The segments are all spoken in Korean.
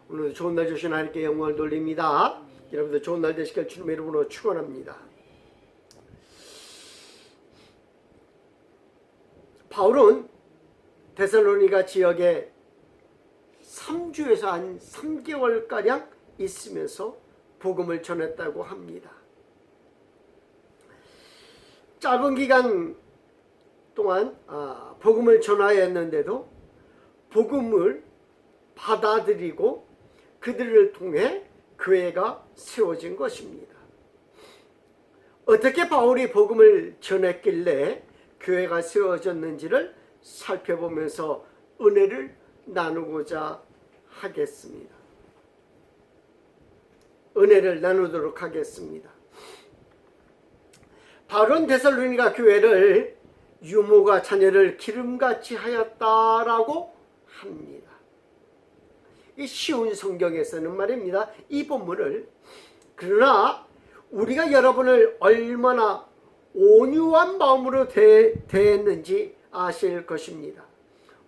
오늘도 좋은 날 주신 하나님께 영광을 돌립니다. 여러분들 좋은 날 되시길 주님의 이름으로 축원합니다. 바울은 데살로니가 지역에 3주에서 한 3개월가량 있으면서 복음을 전했다고 합니다. 짧은 기간 동안 복음을 전하였는데도 복음을 받아들이고 그들을 통해 교회가 세워진 것입니다. 어떻게 바울이 복음을 전했길래 교회가 세워졌는지를 살펴보면서 은혜를 나누고자 하겠습니다. 은혜를 나누도록 하겠습니다. 바울은 데살로니가 교회를 유모가 자녀를 기름같이 하였다라고 합니다. 이 쉬운 성경에서는 말입니다. 이 본문을 그러나 우리가 여러분을 얼마나 온유한 마음으로 대했는지 아실 것입니다.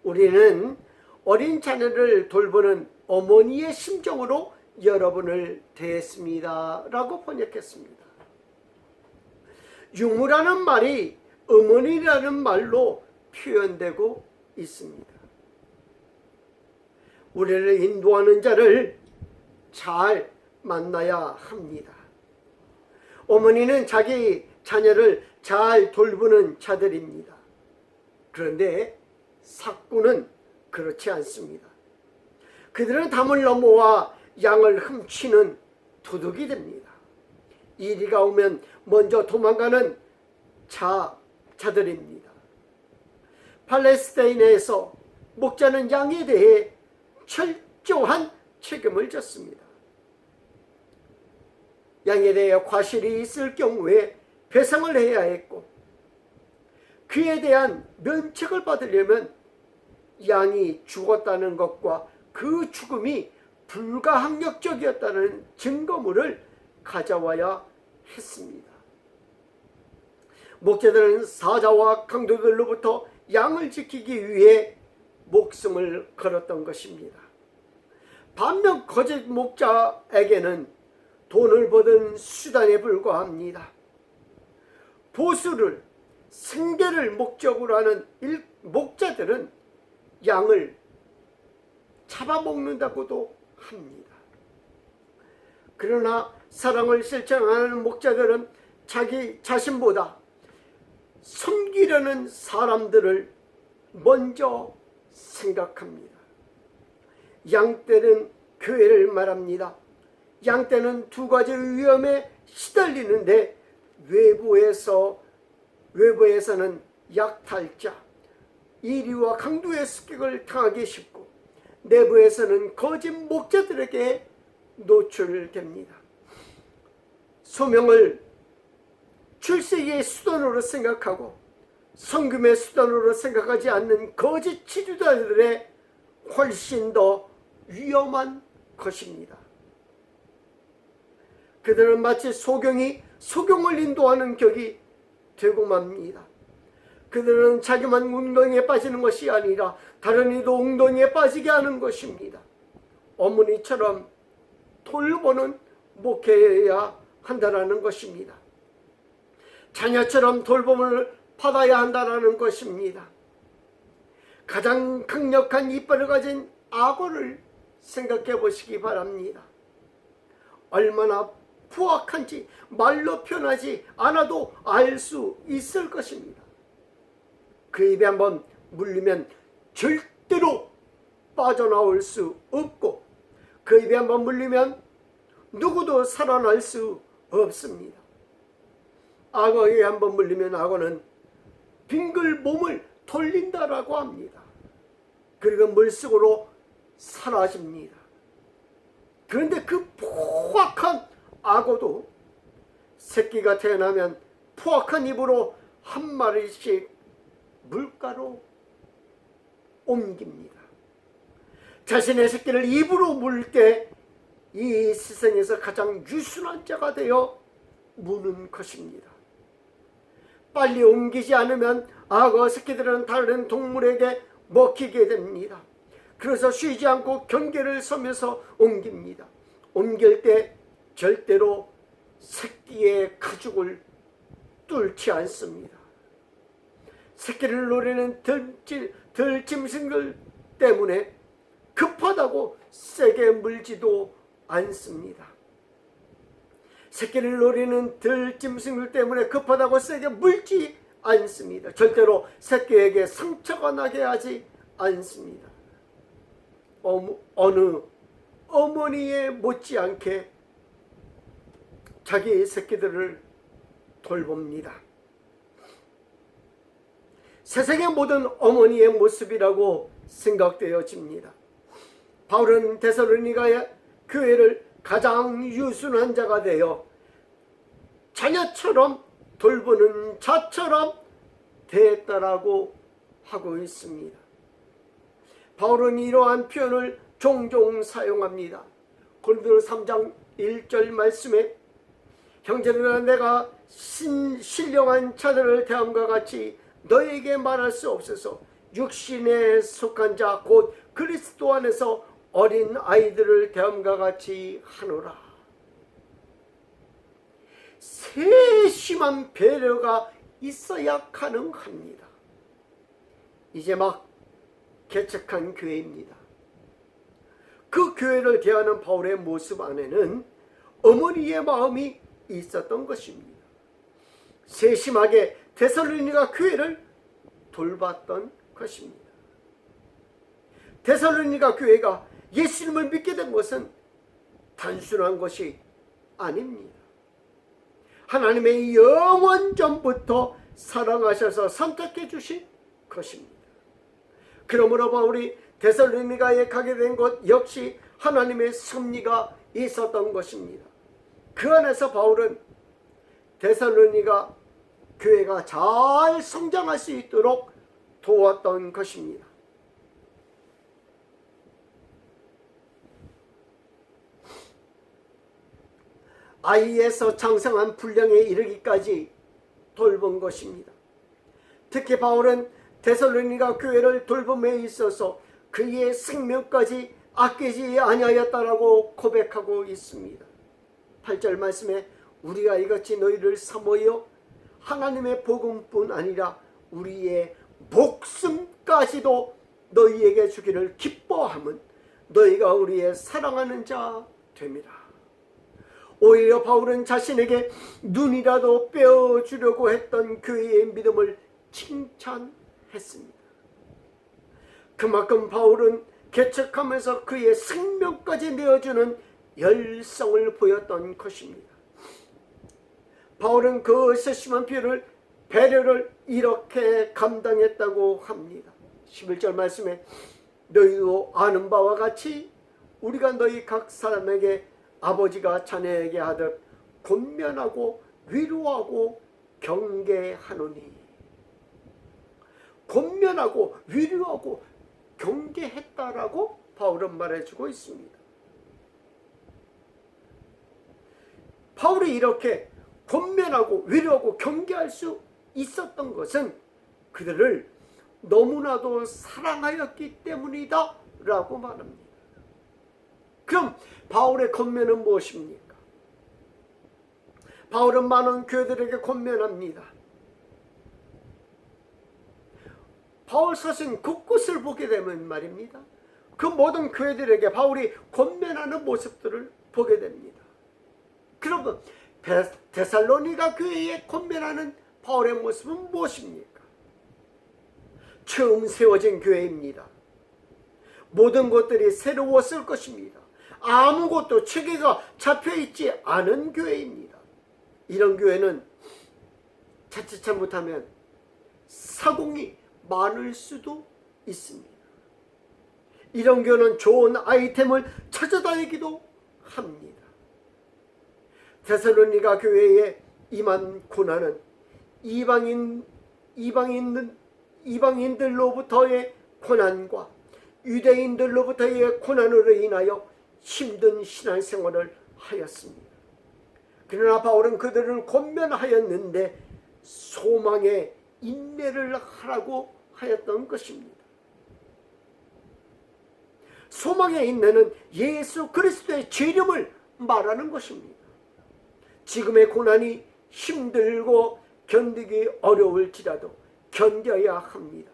우리는 어린 자녀를 돌보는 어머니의 심정으로 여러분을 대했습니다 라고 번역했습니다. 유모라는 말이 어머니라는 말로 표현되고 있습니다. 우리를 인도하는 자를 잘 만나야 합니다. 어머니는 자기 자녀를 잘 돌보는 자들입니다. 그런데 삭구는 그렇지 않습니다. 그들은 담을 넘어와 양을 훔치는 도둑이 됩니다. 이리가 오면 먼저 도망가는 자들입니다. 팔레스타인에서 목자는 양에 대해 철저한 책임을 졌습니다. 양에 대해 과실이 있을 경우에 배상을 해야 했고 그에 대한 면책을 받으려면 양이 죽었다는 것과 그 죽음이 불가항력적이었다는 증거물을 가져와야 했습니다. 목자들은 사자와 강도들로부터 양을 지키기 위해 목숨을 걸었던 것입니다. 반면 거짓 목자에게는 돈을 버는 수단에 불과합니다. 보수를, 생계를 목적으로 하는 목자들은 양을 잡아먹는다고도 합니다. 그러나 사랑을 실천하는 목자들은 자기 자신보다 섬기려는 사람들을 먼저 생각합니다. 양떼는 교회를 말합니다. 양떼는 두 가지 위험에 시달리는데 외부에서는 약탈자, 이리와 강도의 습격을 당하기 쉽고 내부에서는 거짓 목자들에게 노출됩니다. 소명을 출세의 수단으로 생각하고 성금의 수단으로 생각하지 않는 거짓 지도자들의 훨씬 더 위험한 것입니다. 그들은 마치 소경이 소경을 인도하는 격이 되고 맙니다. 그들은 자기만 웅덩이에 빠지는 것이 아니라 다른 이도 웅덩이에 빠지게 하는 것입니다. 어머니처럼 돌보는 목회해야 한다는 것입니다. 자녀처럼 돌봄을 받아야 한다는 것입니다. 가장 강력한 이빨을 가진 악어를 생각해 보시기 바랍니다. 얼마나 포악한지 말로 표현하지 않아도 알 수 있을 것입니다. 그 입에 한번 물리면 절대로 빠져나올 수 없고 그 입에 한번 물리면 누구도 살아날 수 없습니다. 악어에 한번 물리면 악어는 빙글 몸을 돌린다라고 합니다. 그리고 물속으로 사라집니다. 그런데 그 포악한 악어도 새끼가 태어나면 포악한 입으로 한 마리씩 물가로 옮깁니다. 자신의 새끼를 입으로 물 때 이 세상에서 가장 유순한 자가 되어 무는 것입니다. 빨리 옮기지 않으면 악어 새끼들은 다른 동물에게 먹히게 됩니다. 그래서 쉬지 않고 경계를 서면서 옮깁니다. 옮길 때 절대로 새끼의 가죽을 뚫지 않습니다. 새끼를 노리는 들짐승들 때문에 급하다고 세게 물지도 않습니다. 새끼를 노리는 들짐승들 때문에 급하다고 세게 물지 않습니다. 절대로 새끼에게 상처가 나게 하지 않습니다. 어느 어머니에 못지않게 자기 새끼들을 돌봅니다. 세상의 모든 어머니의 모습이라고 생각되어집니다. 바울은 데살로니가 교회를 가장 유순한 자가 되어 자녀처럼 돌보는 자처럼 대했다라고 하고 있습니다. 바울은 이러한 표현을 종종 사용합니다. 고린도서 3장 1절 말씀에 형제들아 내가 신령한 자들을 대함과 같이 너에게 말할 수 없어서 육신에 속한 자 곧 그리스도 안에서 어린 아이들을 대함과 같이 하노라. 세심한 배려가 있어야 가능합니다. 이제 막 개척한 교회입니다. 그 교회를 대하는 바울의 모습 안에는 어머니의 마음이 있었던 것입니다. 세심하게 데살로니가 교회를 돌봤던 것입니다. 데살로니가 교회가 예수님을 믿게 된 것은 단순한 것이 아닙니다. 하나님의 영원전부터 사랑하셔서 선택해 주신 것입니다. 그러므로 바울이 데살로니가에 가게 된 것 역시 하나님의 섭리가 있었던 것입니다. 그 안에서 바울은 데살로니가 교회가 잘 성장할 수 있도록 도왔던 것입니다. 아이에서 장성한 분량에 이르기까지 돌본 것입니다. 특히 바울은 데살로니가 교회를 돌봄에 있어서 그의 생명까지 아끼지 아니하였다라고 고백하고 있습니다. 8절 말씀에 우리가 이같이 너희를 사모여 하나님의 복음뿐 아니라 우리의 목숨까지도 너희에게 주기를 기뻐함은 너희가 우리의 사랑하는 자 됩니다. 오히려 바울은 자신에게 눈이라도 빼어주려고 했던 교회의 믿음을 칭찬했습니다. 그만큼 바울은 개척하면서 그의 생명까지 내어주는 열성을 보였던 것입니다. 바울은 그 세심한 배려를 이렇게 감당했다고 합니다. 11절 말씀에 너희도 아는 바와 같이 우리가 너희 각 사람에게 아버지가 자네에게 하듯 권면하고 위로하고 경계하노니. 권면하고 위로하고 경계했다라고 바울은 말해주고 있습니다. 바울이 이렇게 권면하고 위로하고 경계할 수 있었던 것은 그들을 너무나도 사랑하였기 때문이다 라고 말합니다. 그럼 바울의 권면은 무엇입니까? 바울은 많은 교회들에게 권면합니다. 바울 서신 곳곳을 보게 되면 말입니다. 그 모든 교회들에게 바울이 권면하는 모습들을 보게 됩니다. 그러면 데살로니가 교회에 권면하는 바울의 모습은 무엇입니까? 처음 세워진 교회입니다. 모든 것들이 새로웠을 것입니다. 아무것도 체계가 잡혀있지 않은 교회입니다. 이런 교회는 자칫 잘못하면 사공이 많을 수도 있습니다. 이런 교회는 좋은 아이템을 찾아다니기도 합니다. 데살로니가 교회에 임한 고난은 이방인들로부터의 고난과 유대인들로부터의 고난으로 인하여 힘든 신앙생활을 하였습니다. 그러나 바울은 그들을 권면하였는데 소망의 인내를 하라고 하였던 것입니다. 소망의 인내는 예수 그리스도의 재림을 말하는 것입니다. 지금의 고난이 힘들고 견디기 어려울지라도 견뎌야 합니다.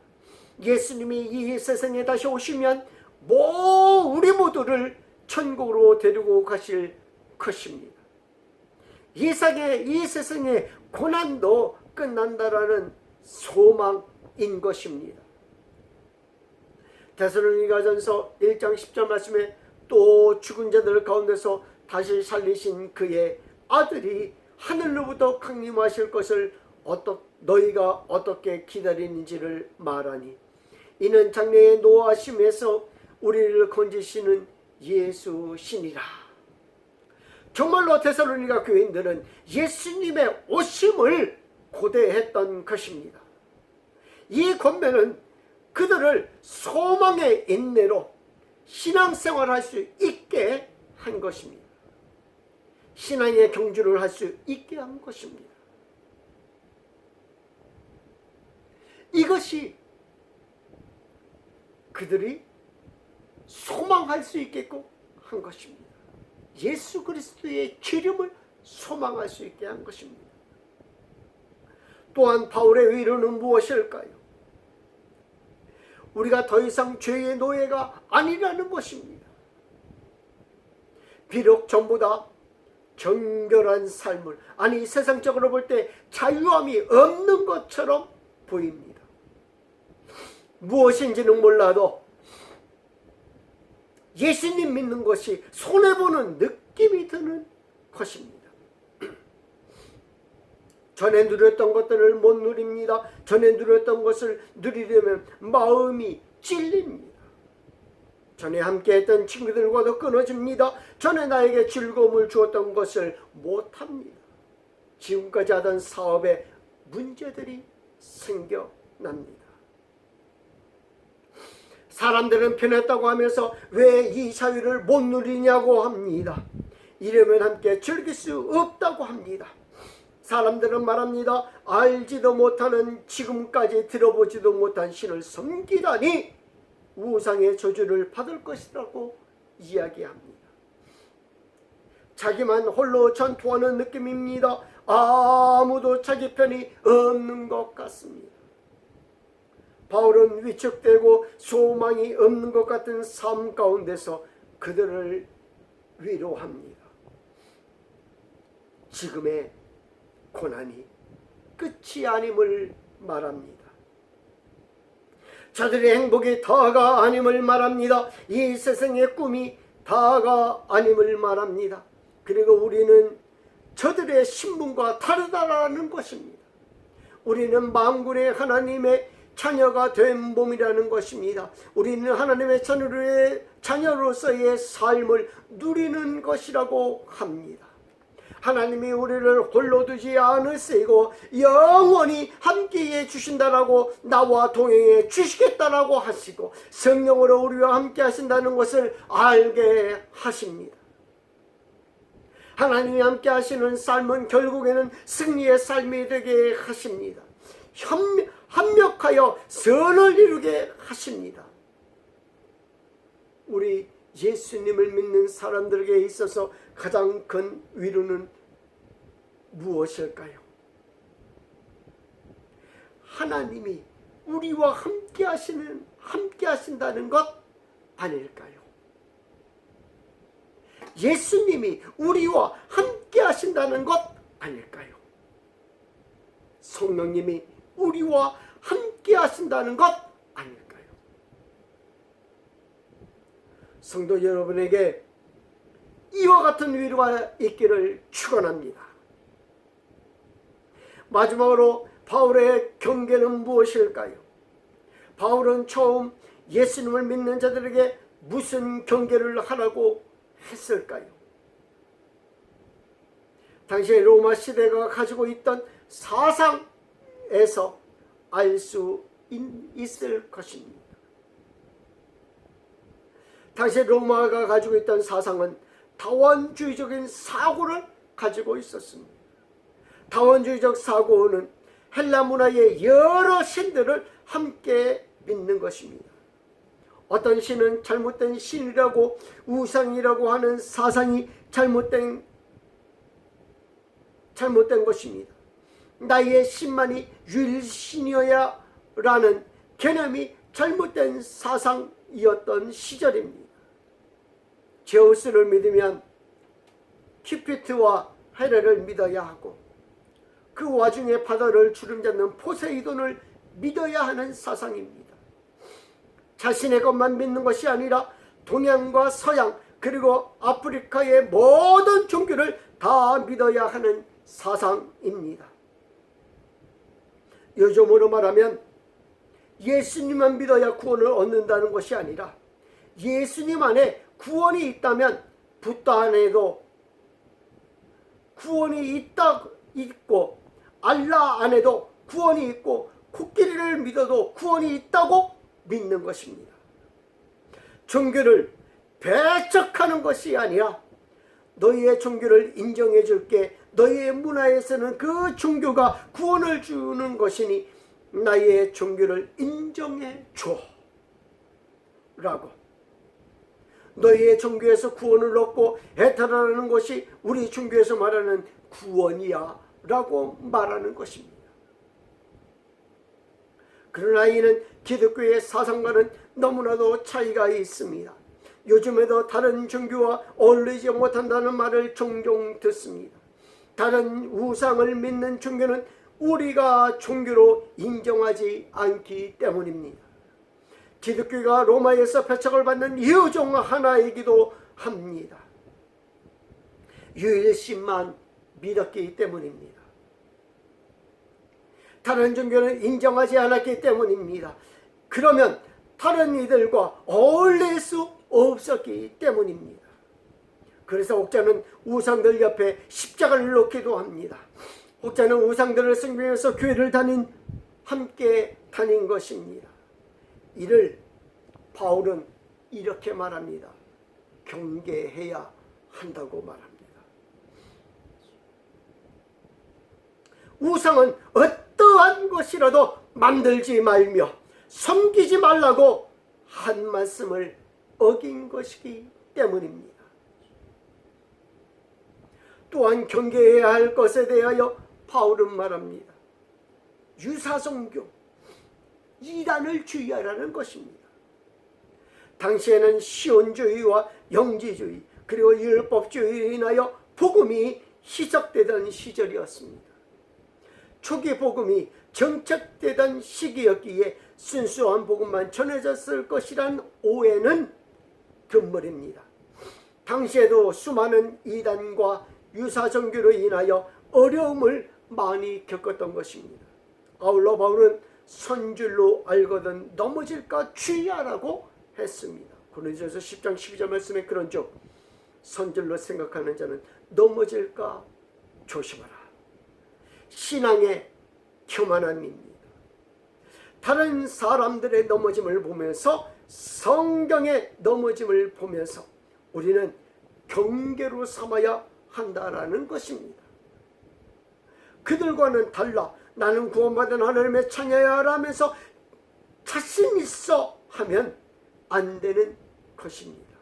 예수님이 이 세상에 다시 오시면 우리 모두를 천국으로 데리고 가실 것입니다. 이 세상의 고난도 끝난다라는 소망인 것입니다. 데살로니가전서 1장 10절 말씀에 또 죽은 자들 가운데서 다시 살리신 그의 아들이 하늘로부터 강림하실 것을 너희가 어떻게 기다리는지를 말하니 이는 장래의 노하심에서 우리를 건지시는 예수시니라. 정말로 데살로니가 교인들은 예수님의 오심을 고대했던 것입니다. 이 권면은 그들을 소망의 인내로 신앙생활할 수 있게 한 것입니다. 신앙의 경주를 할 수 있게 한 것입니다. 이것이 그들이 소망할 수 있게끔 한 것입니다. 예수 그리스도의 재림을 소망할 수 있게 한 것입니다. 또한 바울의 위로는 무엇일까요? 우리가 더 이상 죄의 노예가 아니라는 것입니다. 비록 전보다 정결한 삶을, 세상적으로 볼 때 자유함이 없는 것처럼 보입니다. 무엇인지는 몰라도 예수님 믿는 것이 손해보는 느낌이 드는 것입니다. 전에 누렸던 것들을 못 누립니다. 전에 누렸던 것을 누리려면 마음이 찔립니다. 전에 함께했던 친구들과도 끊어집니다. 전에 나에게 즐거움을 주었던 것을 못합니다. 지금까지 하던 사업에 문제들이 생겨납니다. 사람들은 편했다고 하면서 왜 이 자유를 못 누리냐고 합니다. 이러면 함께 즐길 수 없다고 합니다. 사람들은 말합니다. 알지도 못하는, 지금까지 들어보지도 못한 신을 섬기다니 우상의 저주를 받을 것이라고 이야기합니다. 자기만 홀로 전투하는 느낌입니다. 아무도 자기 편이 없는 것 같습니다. 바울은 위축되고 소망이 없는 것 같은 삶 가운데서 그들을 위로합니다. 지금의 고난이 끝이 아님을 말합니다. 저들의 행복이 다가 아님을 말합니다. 이 세상의 꿈이 다가 아님을 말합니다. 그리고 우리는 저들의 신분과 다르다라는 것입니다. 우리는 만군의 하나님의 자녀가 된 몸이라는 것입니다. 우리는 하나님의 자녀로서의 삶을 누리는 것이라고 합니다. 하나님이 우리를 홀로 두지 않으시고 영원히 함께해 주신다라고, 나와 동행해 주시겠다라고 하시고 성령으로 우리와 함께 하신다는 것을 알게 하십니다. 하나님이 함께 하시는 삶은 결국에는 승리의 삶이 되게 하십니다. 합력하여 선을 이루게 하십니다. 우리 예수님을 믿는 사람들에게 있어서 가장 큰 위로는 무엇일까요? 하나님이 우리와 함께 하신다는 것 아닐까요? 예수님이 우리와 함께 하신다는 것 아닐까요? 성령님이 우리와 함께 하신다는 것 아닐까요? 성도 여러분에게 이와 같은 위로가 있기를 축원합니다. 마지막으로 바울의 경계는 무엇일까요? 바울은 처음 예수님을 믿는 자들에게 무슨 경계를 하라고 했을까요? 당시에 로마 시대가 가지고 있던 사상에서 알 수 있을 것입니다. 당시 로마가 가지고 있던 사상은 다원주의적인 사고를 가지고 있었습니다. 다원주의적 사고는 헬라 문화의 여러 신들을 함께 믿는 것입니다. 어떤 신은 잘못된 신이라고, 우상이라고 하는 사상이 잘못된 것입니다. 나의 신만이 유일신이어야 라는 개념이 잘못된 사상이었던 시절입니다. 제우스를 믿으면 큐피트와 헤레를 믿어야 하고, 그 와중에 바다를 주름잡는 포세이돈을 믿어야 하는 사상입니다. 자신의 것만 믿는 것이 아니라 동양과 서양 그리고 아프리카의 모든 종교를 다 믿어야 하는 사상입니다. 요즘으로 말하면 예수님만 믿어야 구원을 얻는다는 것이 아니라 예수님 안에 구원이 있다면 붓다 안에도 구원이 있고, 알라 안에도 구원이 있고, 코끼리를 믿어도 구원이 있다고 믿는 것입니다. 종교를 배척하는 것이 아니라 너희의 종교를 인정해 줄게, 너희의 문화에서는 그 종교가 구원을 주는 것이니 나의 종교를 인정해 줘 라고. 너희의 종교에서 구원을 얻고 해탈하는 것이 우리 종교에서 말하는 구원이야 라고 말하는 것입니다. 그러나 이는 기독교의 사상과는 너무나도 차이가 있습니다. 요즘에도 다른 종교와 어울리지 못한다는 말을 종종 듣습니다. 다른 우상을 믿는 종교는 우리가 종교로 인정하지 않기 때문입니다. 기독교가 로마에서 배척을 받는 이유 중 하나이기도 합니다. 유일신만 믿었기 때문입니다. 다른 종교는 인정하지 않았기 때문입니다. 그러면 다른 이들과 어울릴 수 없었기 때문입니다. 그래서 옥자는 우상들 옆에 십자가를 놓기도 합니다. 옥자는 우상들을 섬기면서 교회를 함께 다닌 것입니다. 이를 바울은 이렇게 말합니다. 경계해야 한다고 말합니다. 우상은 어떠한 것이라도 만들지 말며 섬기지 말라고 한 말씀을 어긴 것이기 때문입니다. 또한 경계해야 할 것에 대하여 바울은 말합니다. 유사종교, 이단을 주의하라는 것입니다. 당시에는 시온주의와 영지주의 그리고 율법주의로 인하여 복음이 희석되던 시절이었습니다. 초기 복음이 정착되던 시기였기에 순수한 복음만 전해졌을 것이란 오해는 금물입니다. 당시에도 수많은 이단과 유사종교로 인하여 어려움을 많이 겪었던 것입니다. 아울러 바울은 선줄로 알거든 넘어질까 주의하라고 했습니다. 고린도전서 10장 12절 말씀에 그런즉 선줄로 생각하는 자는 넘어질까 조심하라. 신앙의 교만함입니다. 다른 사람들의 넘어짐을 보면서 성경의 넘어짐을 보면서 우리는 경계로 삼아야 한다라는 것입니다. 그들과는 달라 나는 구원받은 하나님의 자녀야 라면서 자신 있어 하면 안 되는 것입니다.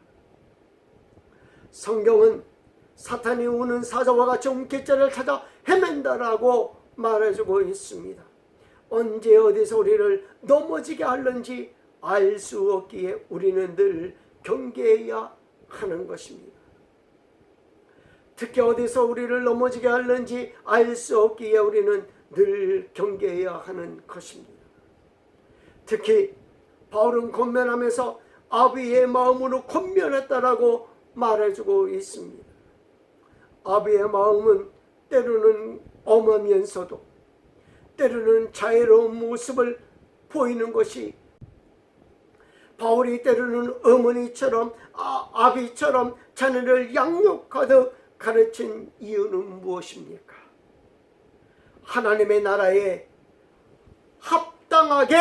성경은 사탄이 우는 사자와 같이 옴깃자를 찾아 헤맨다라고 말해주고 있습니다. 언제 어디서 우리를 넘어지게 하는지 알 수 없기에 우리는 늘 경계해야 하는 것입니다. 특히 어디서 우리를 넘어지게 하는지 알 수 없기에 우리는 늘 경계해야 하는 것입니다. 특히 바울은 권면하면서 아비의 마음으로 권면했다라고 말해주고 있습니다. 아비의 마음은 때로는 엄하면서도 때로는 자애로운 모습을 보이는 것이, 바울이 때로는 어머니처럼 아비처럼 자녀를 양육하듯 가르친 이유는 무엇입니까? 하나님의 나라에 합당하게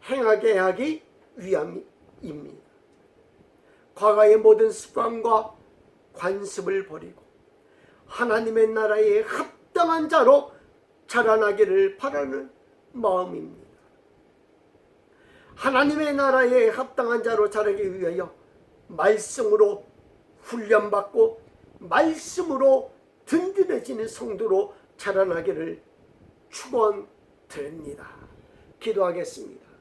행하게 하기 위함입니다. 과거의 모든 습관과 관습을 버리고 하나님의 나라에 합당한 자로 자라나기를 바라는 마음입니다. 하나님의 나라에 합당한 자로 자라기 위하여 말씀으로 훈련받고 말씀으로 든든해지는 성도로 자라나기를 축원드립니다. 기도하겠습니다.